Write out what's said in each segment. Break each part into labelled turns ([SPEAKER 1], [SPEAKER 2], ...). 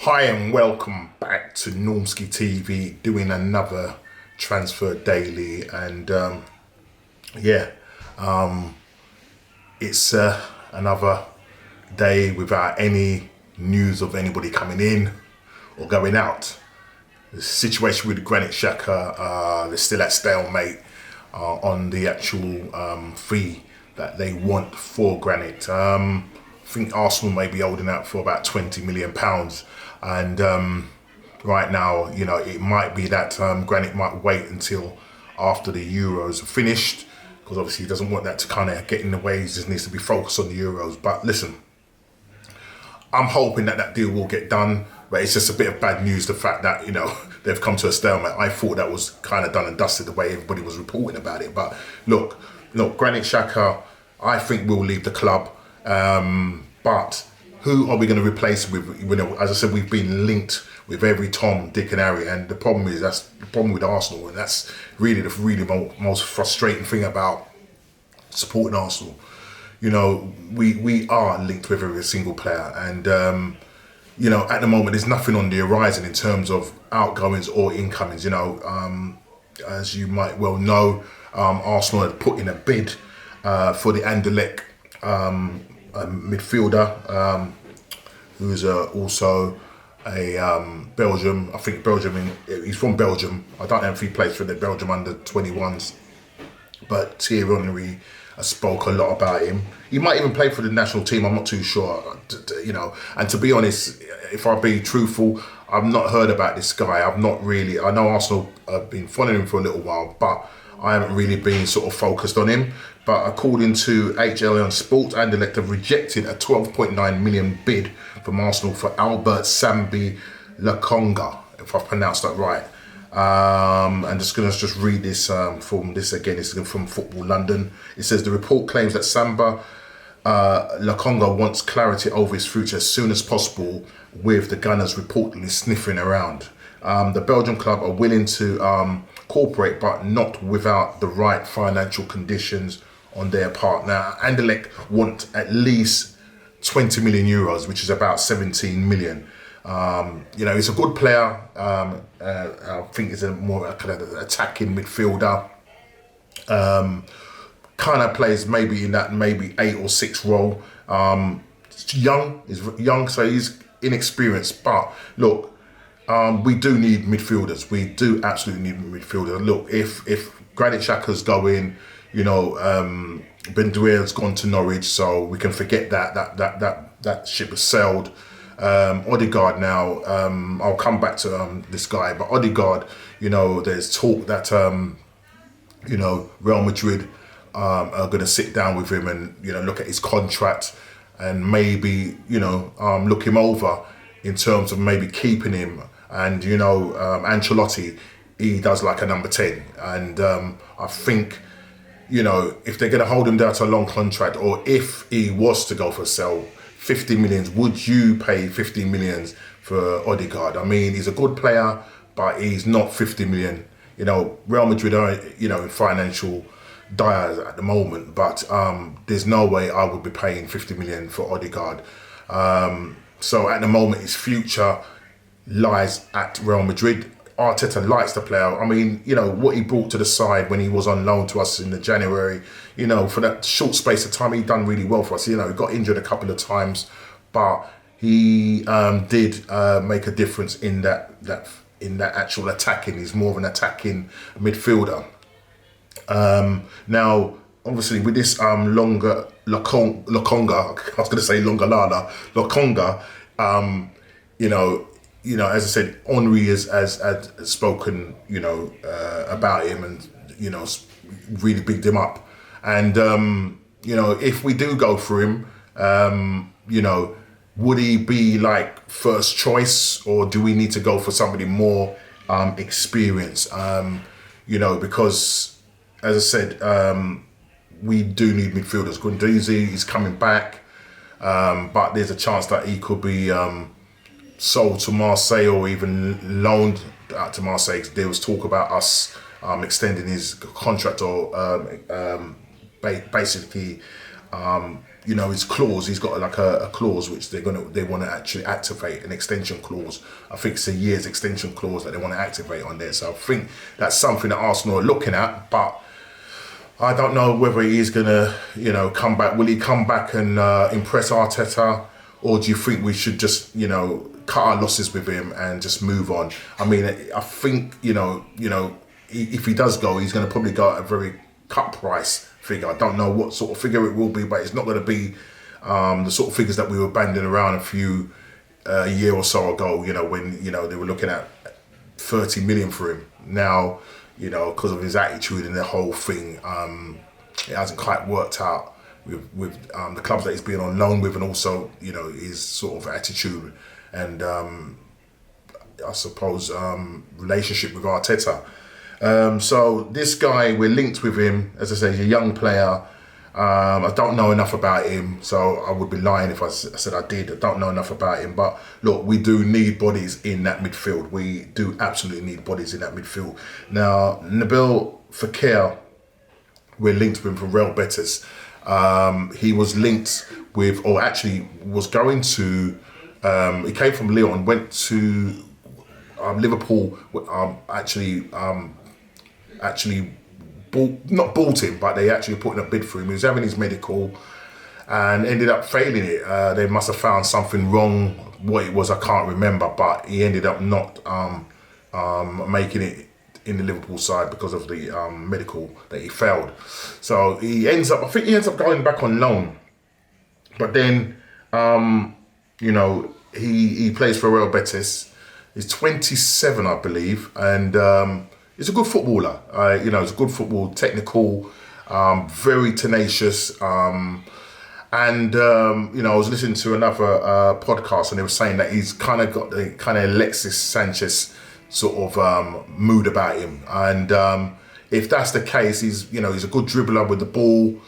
[SPEAKER 1] Hi and welcome back to Normski TV, doing another transfer daily, and yeah, it's another day without any news of anybody coming in or going out. The situation with Granit Xhaka, they're still at stalemate on the actual fee that they want for Granit. I think Arsenal may be holding out for about £20 million. And right now, you know, it might be that Granit might wait until after the Euros are finished, because obviously he doesn't want that to kind of get in the way. He just needs to be focused on the Euros. But listen, I'm hoping that that deal will get done, but it's just a bit of bad news, the fact that, you know, they've come to a stalemate. I thought that was kind of done and dusted the way everybody was reporting about it. But look, Granit Xhaka, I think will leave the club. But who are we going to replace with? You know, as I said, we've been linked with every Tom, Dick and Harry, and the problem is that's the problem with Arsenal, and that's really the most frustrating thing about supporting Arsenal. You know, we are linked with every single player, and you know, at the moment there's nothing on the horizon in terms of outgoings or incomings. You know, as you might well know, Arsenal had put in a bid for the Anderlecht a midfielder who's also a Belgium. I think he's from Belgium. I don't know if he plays for the Belgium under 21s, but Thierry Henry spoke a lot about him. He might even play for the national team. I'm not too sure. You know, and to be honest, if I be truthful, I've not heard about this guy. I've not really. I know Arsenal have been following him for a little while, but I haven't really been sort of focused on him. But according to HLN Sport, Anderlecht have rejected a 12.9 million bid from Arsenal for Albert Sambi Lokonga, if I've pronounced that right. I'm just going to read this from this again. It's from Football London. It says the report claims that Samba Lokonga wants clarity over his future as soon as possible, with the Gunners reportedly sniffing around. The Belgian club are willing to cooperate, but not without the right financial conditions on their part. Now, Anderlecht want at least 20 million euros, which is about 17 million. You know, he's a good player. I think he's a more kind of attacking midfielder. Kind of plays maybe in that 8 or 6 role. He's young, so he's inexperienced. But look, we do need midfielders. We do absolutely need midfielders. Look, if Granit Xhaka's going, you know, Benduer's gone to Norwich, so we can forget that ship has sailed. Odegaard now, I'll come back to this guy, but Odegaard, you know, there's talk that you know, Real Madrid are going to sit down with him and, you know, look at his contract and maybe, you know, look him over in terms of maybe keeping him. And, you know, Ancelotti, he does like a number 10, and I think, you know, if they're going to hold him down to a long contract, or if he was to go for a sell, 50 millions, would you pay 50 millions for Odegaard? I mean, he's a good player, but he's not 50 million. You know, Real Madrid are, you know, in financial dire at the moment, but there's no way I would be paying 50 million for Odegaard. So at the moment, his future lies at Real Madrid. Arteta likes the player. I mean, you know, what he brought to the side when he was on loan to us in the January, you know, for that short space of time, he done really well for us. You know, he got injured a couple of times, but he did make a difference in that actual attacking. He's more of an attacking midfielder. Now, obviously, with this Lokonga, I was going to say Lokonga, you know, as I said, Henry has spoken, you know, about him and, you know, really bigged him up. And, you know, if we do go for him, you know, would he be like first choice, or do we need to go for somebody more experienced? You know, because, as I said, we do need midfielders. Guendouzi is coming back, but there's a chance that he could be sold to Marseille or even loaned out to Marseille. There was talk about us extending his contract, or basically his clause. He's got like a clause which they want to actually activate, an extension clause. I think it's a year's extension clause that they want to activate on there. So I think that's something that Arsenal are looking at, but I don't know whether he is gonna, come back. Will he come back and impress Arteta, or do you think we should just, cut our losses with him and just move on? I mean, I think, if he does go, he's going to probably go at a very cut price figure. I don't know what sort of figure it will be, but it's not going to be the sort of figures that we were banding around a year or so ago, when, they were looking at 30 million for him. Now, because of his attitude and the whole thing, it hasn't quite worked out with the clubs that he's been on loan with, and also, his sort of attitude and I suppose relationship with Arteta. So this guy, we're linked with him. As I say, he's a young player. I don't know enough about him, so I would be lying if I said I did. I don't know enough about him, but look, we do need bodies in that midfield. We do absolutely need bodies in that midfield. Now, Nabil Fekir, we're linked with him from Real Betis. He was linked with, or actually was going to, he came from Lyon, went to Liverpool, not bought him, but they actually put in a bid for him. He was having his medical and ended up failing it. They must have found something wrong. What it was, I can't remember, but he ended up not making it in the Liverpool side because of the medical that he failed. So I think he ends up going back on loan. But then, he plays for Real Betis. He's 27, I believe, and he's a good footballer. He's a good football, technical, very tenacious. I was listening to another podcast, and they were saying that he's kind of got the kind of Alexis Sanchez sort of mood about him. And if that's the case, he's a good dribbler with the ball,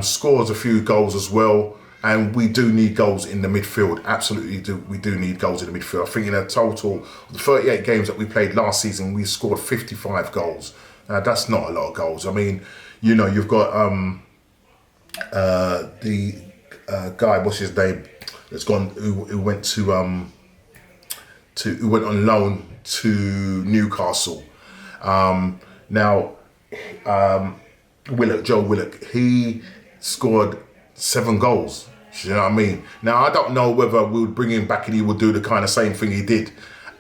[SPEAKER 1] scores a few goals as well. And we do need goals in the midfield. Absolutely, we do need goals in the midfield. I think in a total, the 38 games that we played last season, we scored 55 goals. That's not a lot of goals. I mean, you've got the guy, what's his name, that's gone, who went who went on loan to Newcastle. Joe Willock, he scored 7 goals. You know what I mean? Now, I don't know whether we would bring him back and he would do the kind of same thing he did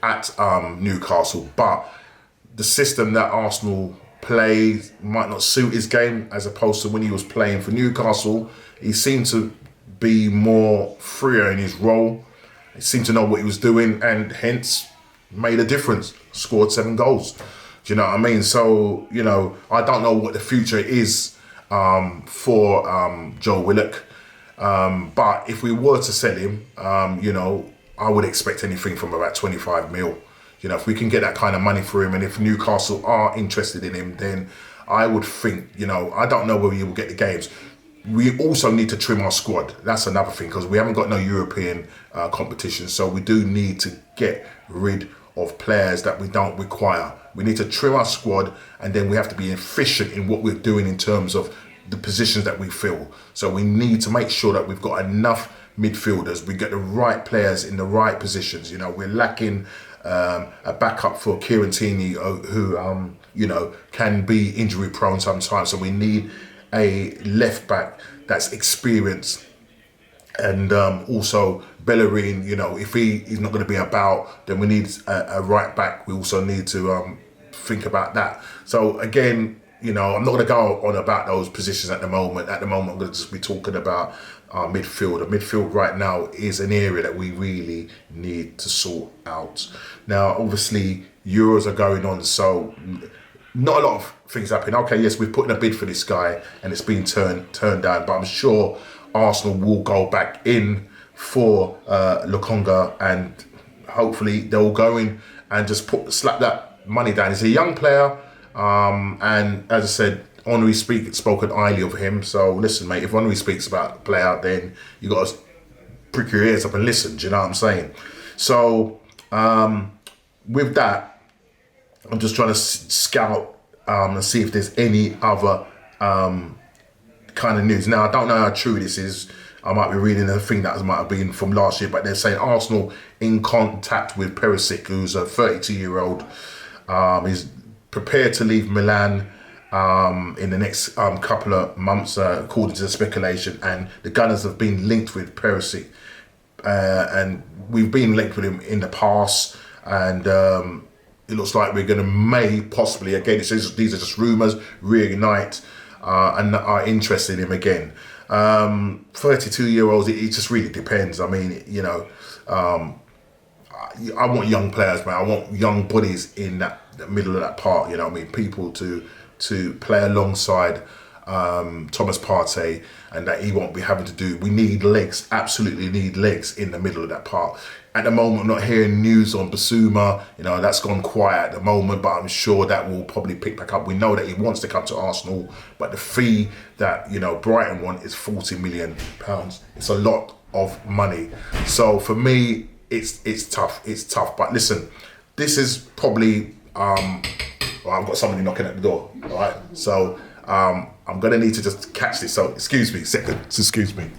[SPEAKER 1] at Newcastle, but the system that Arsenal play might not suit his game, as opposed to when he was playing for Newcastle. He seemed to be more freer in his role. He seemed to know what he was doing, and hence made a difference. Scored 7 goals. Do you know what I mean? So, I don't know what the future is for Joe Willock. But if we were to sell him, I would expect anything from about 25 mil. If we can get that kind of money for him, and if Newcastle are interested in him, then I would think, I don't know whether he will get the games. We also need to trim our squad. That's another thing, because we haven't got no European competition. So we do need to get rid of players that we don't require. We need to trim our squad, and then we have to be efficient in what we're doing in terms of the positions that we fill. So we need to make sure that we've got enough midfielders. We get the right players in the right positions. We're lacking a backup for Kieran Tierney, who can be injury prone sometimes. So we need a left back that's experienced, and also Bellerin. If he's not going to be about, then we need a right back. We also need to think about that. So again, I'm not going to go on about those positions at the moment. At the moment, I'm going to just be talking about our midfield. The midfield right now is an area that we really need to sort out. Now, obviously, Euros are going on, so not a lot of things happening. Okay, yes, we've put in a bid for this guy, and it's been turned down, but I'm sure Arsenal will go back in for Lokonga, and hopefully they'll go in and just slap that money down. He's a young player. And as I said, Henry spoken highly of him. So listen, mate, if Henry speaks about a player, then you got to prick your ears up and listen. Do you know what I'm saying? So with that, I'm just trying to scout and see if there's any other kind of news. Now, I don't know how true this is. I might be reading a thing that might have been from last year, but they're saying Arsenal in contact with Perisic, who's a 32-year-old. He's prepared to leave Milan in the next couple of months, according to the speculation. And the Gunners have been linked with Perisic. And we've been linked with him in the past. And it looks like we're going to possibly, again, these are just rumours, reignite and are interested in him again. 32-year-olds, it just really depends. I mean, you know, I want young players, man. I want young bodies in the middle of that park, you know what I mean? People to play alongside Thomas Partey, and that he won't be having to do. We need legs, absolutely need legs in the middle of that park. At the moment, I'm not hearing news on Basuma. You know, that's gone quiet at the moment, but I'm sure that will probably pick back up. We know that he wants to come to Arsenal, but the fee that, you know, Brighton want is £40 million. It's a lot of money. So for me, it's tough. It's tough. But listen, this is probably well, I've got somebody knocking at the door. All right, so I'm gonna need to just catch this. So excuse me, second. Excuse me.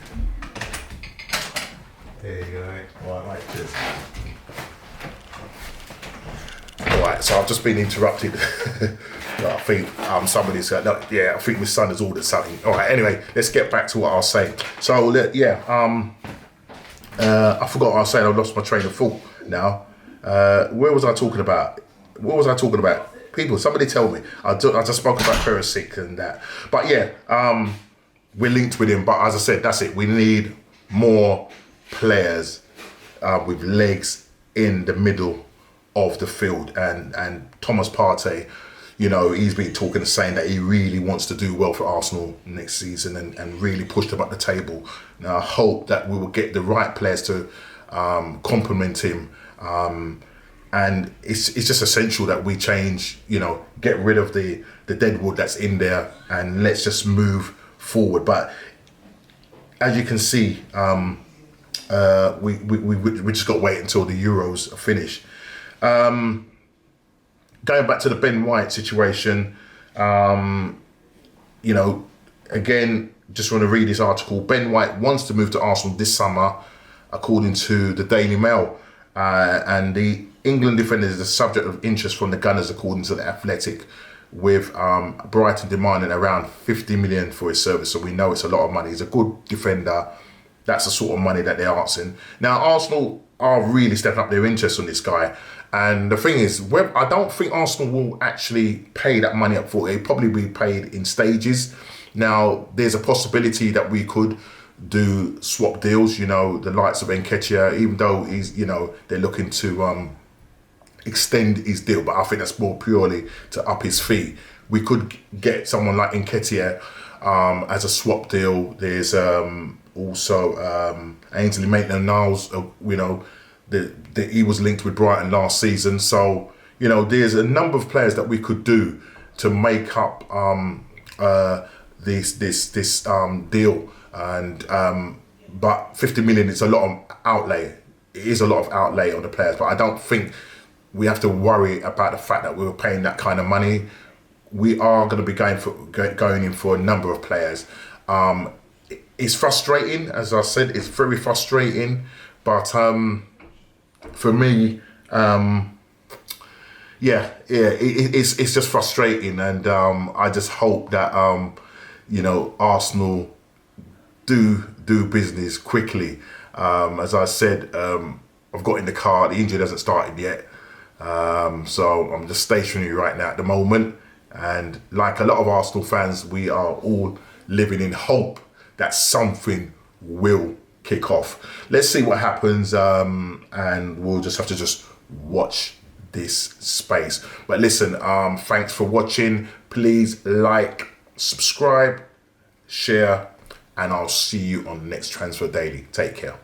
[SPEAKER 1] There you go. All right, mate. Cheers. All right, so I've just been interrupted. I think somebody's no, yeah. I think my son has ordered something. All right. Anyway, let's get back to what I was saying. So yeah, I forgot what I was saying. I lost my train of thought now. Where was I talking about? What was I talking about? People, somebody tell me. I just spoke about Perisic and that. But yeah, we're linked with him. But as I said, that's it. We need more players with legs in the middle of the field. And Thomas Partey, you know, he's been talking and saying that he really wants to do well for Arsenal next season and really push them up the table. Now, I hope that we will get the right players to complement him. And it's just essential that we change, you know, get rid of the dead wood that's in there and let's just move forward. But as you can see, we just got to wait until the Euros are finished. Going back to the Ben White situation, you know, again, just want to read this article. Ben White wants to move to Arsenal this summer, according to the Daily Mail. And the England defender is the subject of interest from the Gunners, according to the Athletic, with Brighton demanding around 50 million for his service. So we know it's a lot of money. He's a good defender. That's the sort of money that they're asking. Now, Arsenal are really stepping up their interest on this guy. And the thing is, I don't think Arsenal will actually pay that money up for it. It'll probably be paid in stages. Now, there's a possibility that we could do swap deals, you know, the likes of Nketiah, even though he's, you know, they're looking to extend his deal, but I think that's more purely to up his fee. We could get someone like Nketiah as a swap deal. There's also Ainsley Maitland-Niles, you know, he was linked with Brighton last season. So, you know, there's a number of players that we could do to make up this deal. And but 50 million is a lot of outlay. It is a lot of outlay on the players, but I don't think we have to worry about the fact that we were paying that kind of money. We are going to be going in for a number of players. It's frustrating, as I said. It's very frustrating, but for me, it's just frustrating, and I just hope that you know, Arsenal do business quickly. As I said, I've got in the car. The injury hasn't started yet, so I'm just stationary right now at the moment. And like a lot of Arsenal fans, we are all living in hope that something will kick off. Let's see what happens, and we'll just have to just watch this space. But listen, thanks for watching. Please like, subscribe, share, and I'll see you on the next Transfer Daily. Take care.